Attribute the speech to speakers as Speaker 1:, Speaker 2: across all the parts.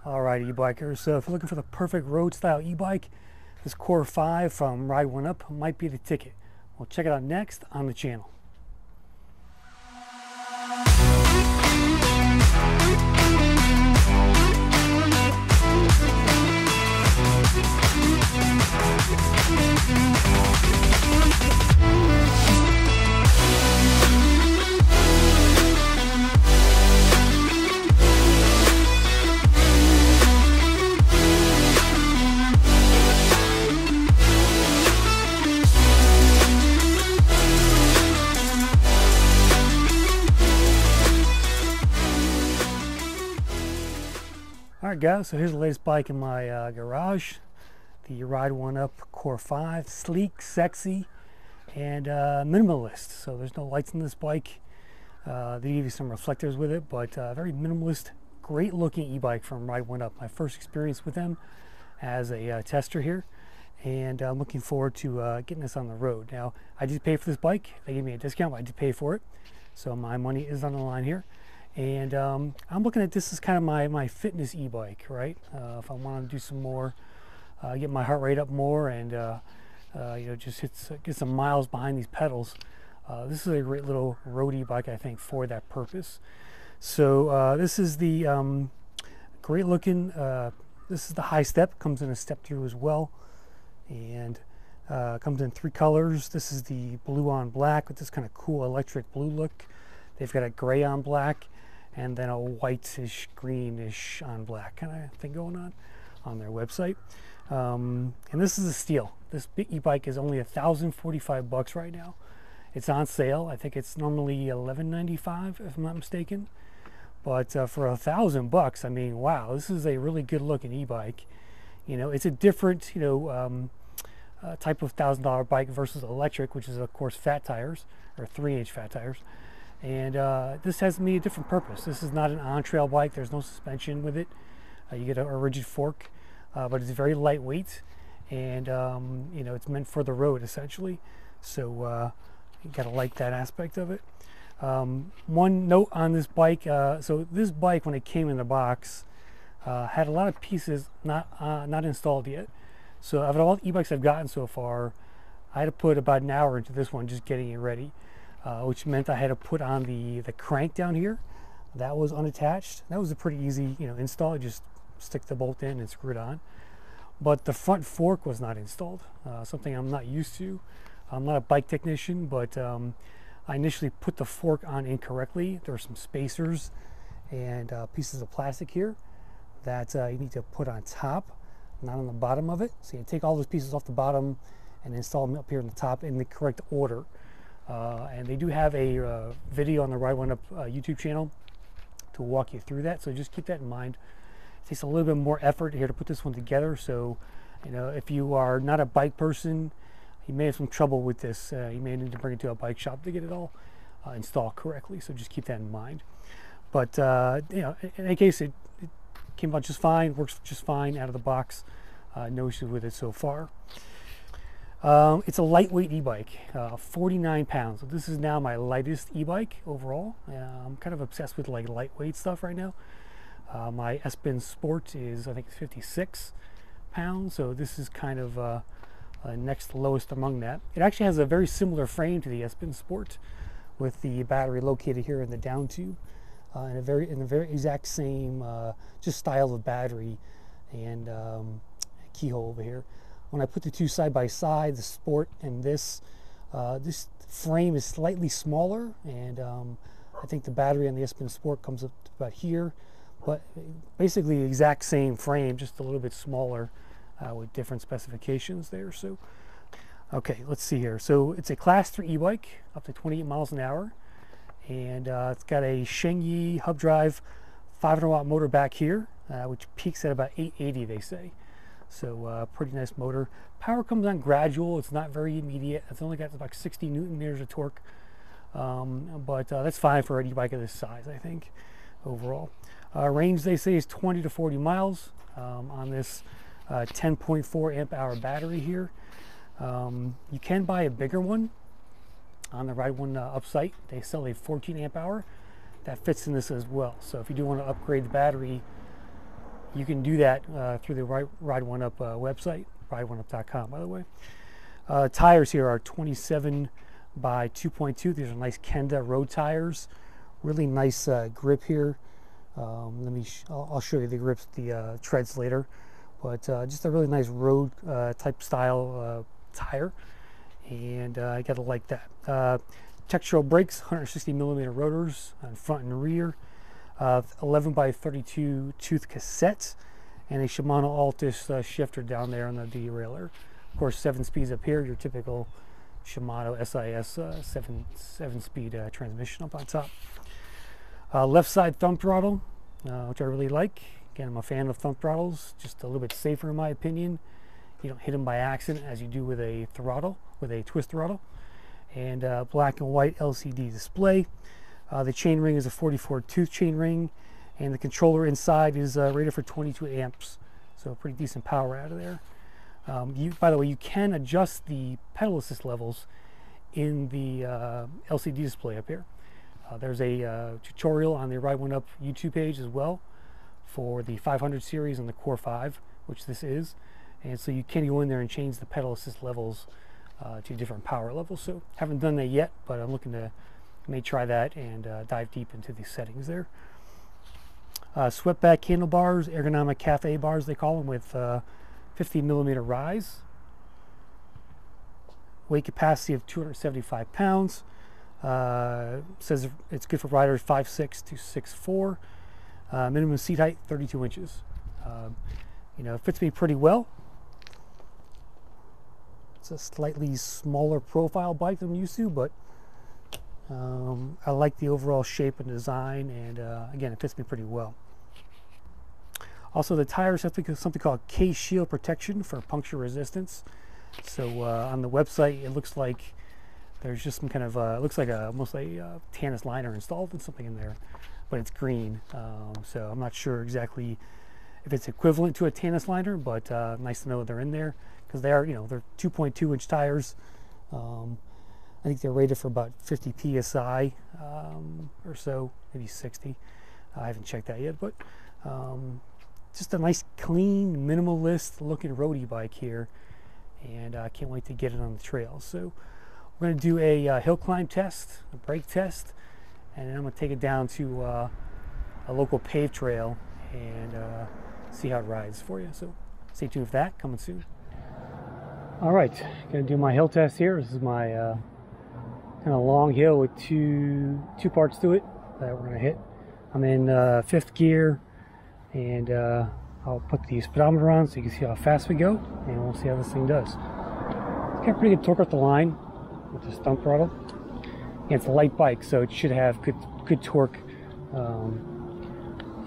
Speaker 1: Alright, e-bikers, so if you're looking for the perfect road style e-bike, this Core-5 from Ride1Up might be the ticket. We'll check it out next on the channel. Alright guys, so here's the latest bike in my garage, the Ride1Up Core-5, sleek, sexy, and minimalist. So there's no lights in this bike. They give you some reflectors with it, but very minimalist, great looking e-bike from Ride1Up. My first experience with them as a tester here, and I'm looking forward to getting this on the road. Now, I did pay for this bike. They gave me a discount, but I did pay for it. So my money is on the line here. And I'm looking at this as kind of my fitness e-bike, right? If I want to do some more, get my heart rate up more, and you know, just get some miles behind these pedals. This is a great little road e-bike, I think, for that purpose. So this is the great looking. This is the high step. Comes in a step through as well, and comes in 3 colors. This is the blue on black with this kind of cool electric blue look. They've got a gray on black, and then a whitish, greenish on black kind of thing going on their website. And this is a steal. This e-bike is only $1,045 right now. It's on sale. I think it's normally $1,195 if I'm not mistaken. But for $1,000, I mean, wow, this is a really good looking e-bike. You know, it's a different, you know, type of $1,000 bike versus electric, which is of course fat tires, or 3-inch fat tires. And this has me a different purpose. This is not an on-trail bike. There's no suspension with it. You get a rigid fork, but it's very lightweight, and you know, it's meant for the road essentially. So you gotta like that aspect of it. One note on this bike: so this bike, when it came in the box, had a lot of pieces not installed yet. So out of all the e-bikes I've gotten so far, I had to put about an hour into this one just getting it ready. Which meant I had to put on the crank down here. That was unattached. That was a pretty easy, you know, install. Just stick the bolt in and screw it on. But the front fork was not installed, something I'm not used to. I'm not a bike technician, but I initially put the fork on incorrectly. There were some spacers and pieces of plastic here that you need to put on top, not on the bottom of it. So you take all those pieces off the bottom and install them up here on the top in the correct order. And they do have a video on the Ride1Up YouTube channel to walk you through that, so just keep that in mind. It takes a little bit more effort here to put this one together, so you know, if you are not a bike person, you may have some trouble with this. You may need to bring it to a bike shop to get it all installed correctly, so just keep that in mind. But you know, in any case, it came out just fine, works just fine out of the box. No issues with it so far. It's a lightweight e-bike, 49 pounds. So this is now my lightest e-bike overall. I'm kind of obsessed with like lightweight stuff right now. My S-Bin Sport is, I think, 56 pounds. So this is kind of next lowest among that. It actually has a very similar frame to the S-Bin Sport, with the battery located here in the down tube, in the very exact same just style of battery and keyhole over here. When I put the two side by side, the Sport and this frame is slightly smaller, and I think the battery on the S-Bin Sport comes up to about here, but basically the exact same frame, just a little bit smaller with different specifications there. So, okay, let's see here. So it's a Class 3 e-bike, up to 28 miles an hour, and it's got a Shengyi hub drive 500-watt motor back here, which peaks at about 880, they say. So pretty nice motor. Power comes on gradual. It's not very immediate. It's only got about 60 Newton meters of torque, but that's fine for an e-bike of this size, I think, overall. Range, they say, is 20 to 40 miles on this 10.4 amp hour battery here. You can buy a bigger one on the Ride1Up site. They sell a 14 amp hour that fits in this as well. So if you do want to upgrade the battery, you can do that through the Ride1Up website, ride1up.com, by the way. Tires here are 27 by 2.2. These are nice Kenda road tires. Really nice grip here. I'll show you the grips, the treads later. But just a really nice road type style tire, and I gotta like that. Textural brakes, 160 millimeter rotors on front and rear, 11 by 32 tooth cassette, and a Shimano Altus shifter down there on the derailleur. Of course, 7 speeds up here, your typical Shimano SIS 7-speed transmission up on top. Left side thumb throttle, which I really like. Again, I'm a fan of thumb throttles, just a little bit safer in my opinion. You don't hit them by accident as you do with a throttle, with a twist throttle. And black and white LCD display. The chain ring is a 44 tooth chain ring, and the controller inside is rated for 22 amps, so pretty decent power out of there. By the way, you can adjust the pedal assist levels in the LCD display up here. There's a tutorial on the Ride1Up YouTube page as well for the 500 series and the Core-5, which this is, and so you can go in there and change the pedal assist levels to different power levels. So haven't done that yet, but I'm looking to may try that and dive deep into the settings there. Swept back handlebars, ergonomic cafe bars they call them, with 50 millimeter rise. Weight capacity of 275 pounds. Says it's good for riders 5'6" to 6'4". Minimum seat height 32 inches. You know, it fits me pretty well. It's a slightly smaller profile bike than I'm used to, but I like the overall shape and design, and again, it fits me pretty well. Also, the tires have something called K-Shield protection for puncture resistance. So on the website, it looks like there's just some kind of it looks like almost a Tannis liner installed and something in there, but it's green. So I'm not sure exactly if it's equivalent to a Tannis liner, but nice to know they're in there, because they are, you know, they're 2.2 inch tires. I think they're rated for about 50 psi or so, maybe 60. I haven't checked that yet, but just a nice, clean, minimalist looking roadie bike here, and I can't wait to get it on the trail. So we're going to do a hill climb test, a brake test, and then I'm going to take it down to a local paved trail and see how it rides for you. So stay tuned for that, coming soon. All right, going to do my hill test here. This is my kind of long hill with two parts to it that we're going to hit. I'm in 5th gear, and I'll put the speedometer on so you can see how fast we go, and we'll see how this thing does. It's got pretty good torque off the line with this thumb throttle. And it's a light bike, so it should have good torque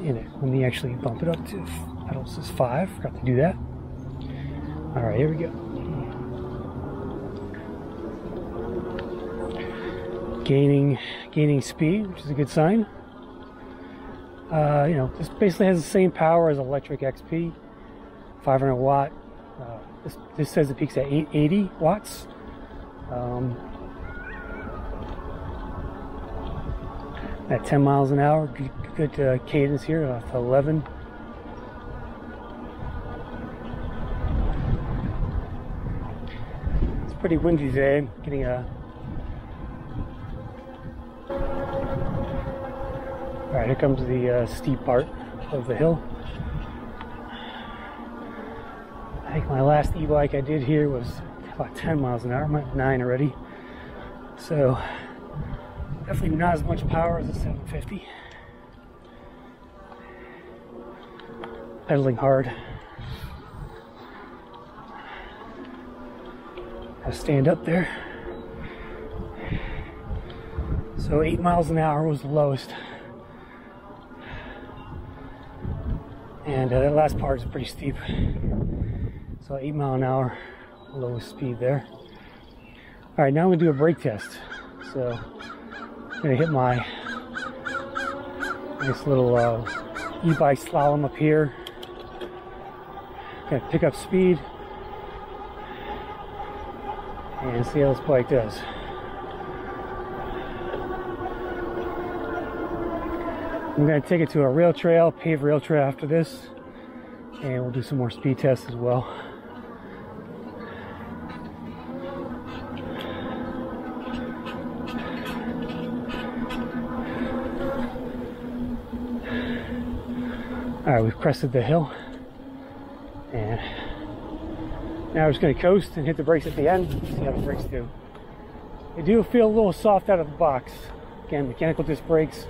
Speaker 1: in it. Let me actually bump it up to pedal assist 5. Forgot to do that. All right, here we go. Gaining speed, which is a good sign. You know, this basically has the same power as electric XP, 500 watt. This says it peaks at 80 watts. At 10 miles an hour, good cadence here off 11. It's pretty windy today. I'm getting a All right, here comes the steep part of the hill. I think my last e-bike I did here was about 10 miles an hour. I'm at 9 already. So definitely not as much power as a 750. Pedaling hard. I stand up there. So 8 miles an hour was the lowest. And that last part is pretty steep. So 8 mile an hour, lowest speed there. All right, now I'm gonna do a brake test. So I'm gonna hit my nice little e-bike slalom up here. Gonna pick up speed and see how this bike does. I'm going to take it to a rail trail, paved rail trail after this. And we'll do some more speed tests as well. Alright, we've crested the hill. And now we're just going to coast and hit the brakes at the end. See how the brakes do. They do feel a little soft out of the box. Again, mechanical disc brakes,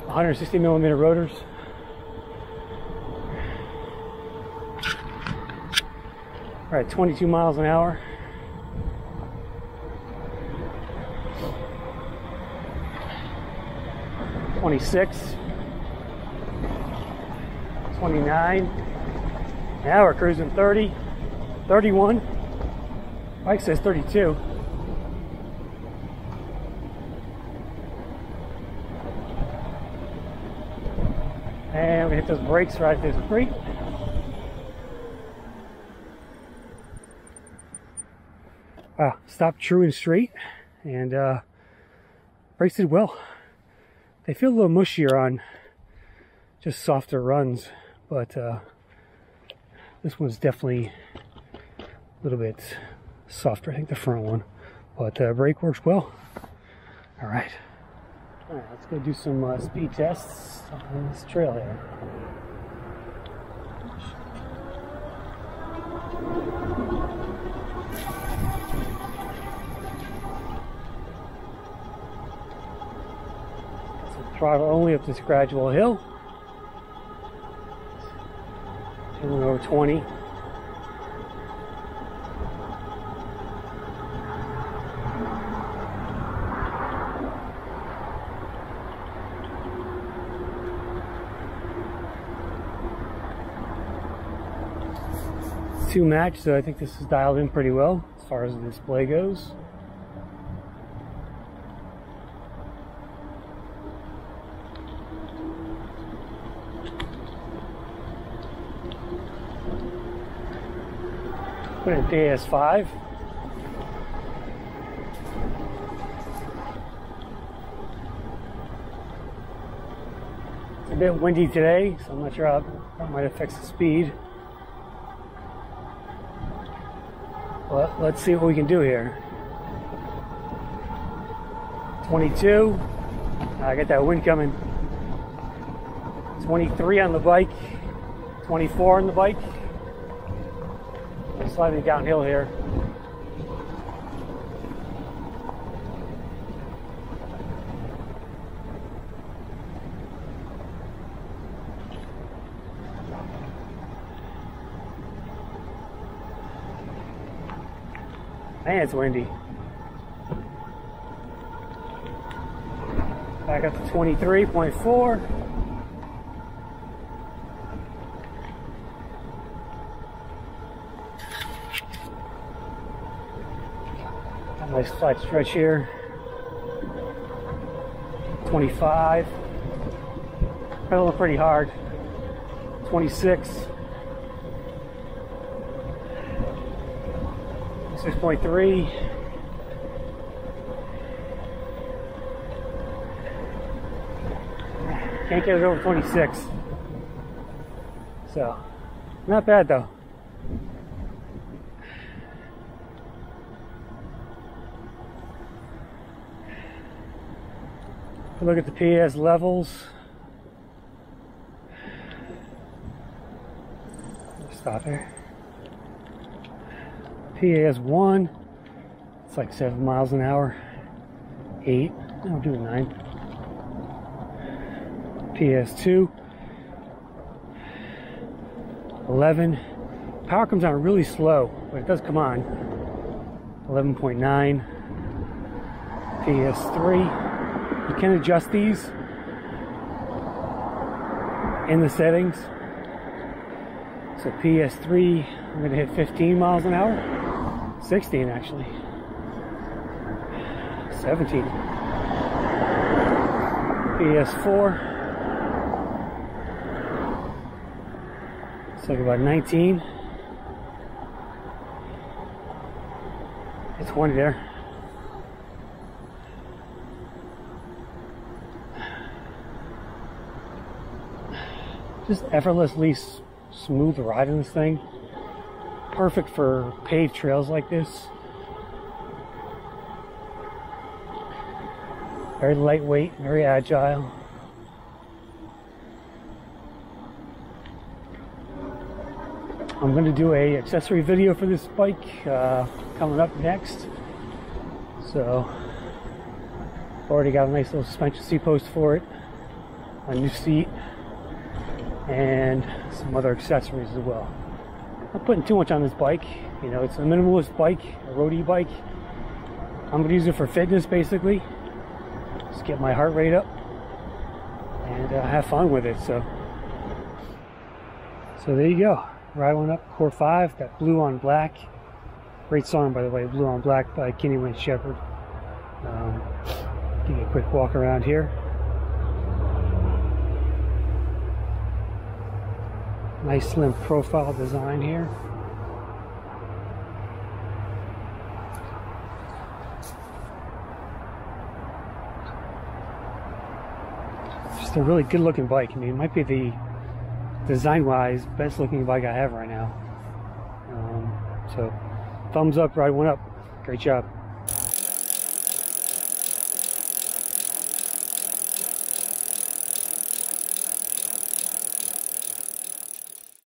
Speaker 1: 160mm rotors. All right, 22 miles an hour. (26), 29. Now we're cruising 30, 31. Bike says 32. And we hit those brakes right there. Great. Wow, stopped true and straight, and brakes did well. They feel a little mushier on just softer runs, but this one's definitely a little bit softer. I think the front one, but brake works well. All right. All right, let's go do some speed tests on this trail here. So throttle only up this gradual hill. Going over 20. Two match, so I think this is dialed in pretty well as far as the display goes. Put it in DS5. It's a bit windy today, so I'm not sure how that might affect the speed. But let's see what we can do here. 22. I got that wind coming. 23 on the bike. 24 on the bike. I'm sliding downhill here. Man, it's windy. Back up to 23.4. Got a nice flat stretch here. 25. Pedaling pretty hard. 26. 6.3. Can't get it over 26. So, not bad though. Look at the PS levels. Stop here. PS1, it's like 7 miles an hour. 8, I'll do 9. PS2, 11. Power comes on really slow, but it does come on. 11.9. PS3, you can adjust these in the settings. So PS3, I'm going to hit 15 miles an hour. 16 actually. 17. PS4. It's like about 19. It's 20 there. Just effortlessly smooth ride on this thing. Perfect for paved trails like this. Very lightweight, very agile. I'm going to do a accessory video for this bike coming up next. So, already got a nice little suspension seat post for it, a new seat, and some other accessories as well. I'm not putting too much on this bike. You know, it's a minimalist bike, a roadie bike. I'm going to use it for fitness basically. Just get my heart rate up and have fun with it. So there you go. Ride1Up Core-5, got blue on black. Great song, by the way, Blue on Black by Kenny Wayne Shepherd. Give you a quick walk around here. Nice slim profile design here. Just a really good looking bike. I mean, it might be the design-wise, best looking bike I have right now. So, thumbs up, Ride1Up. Great job.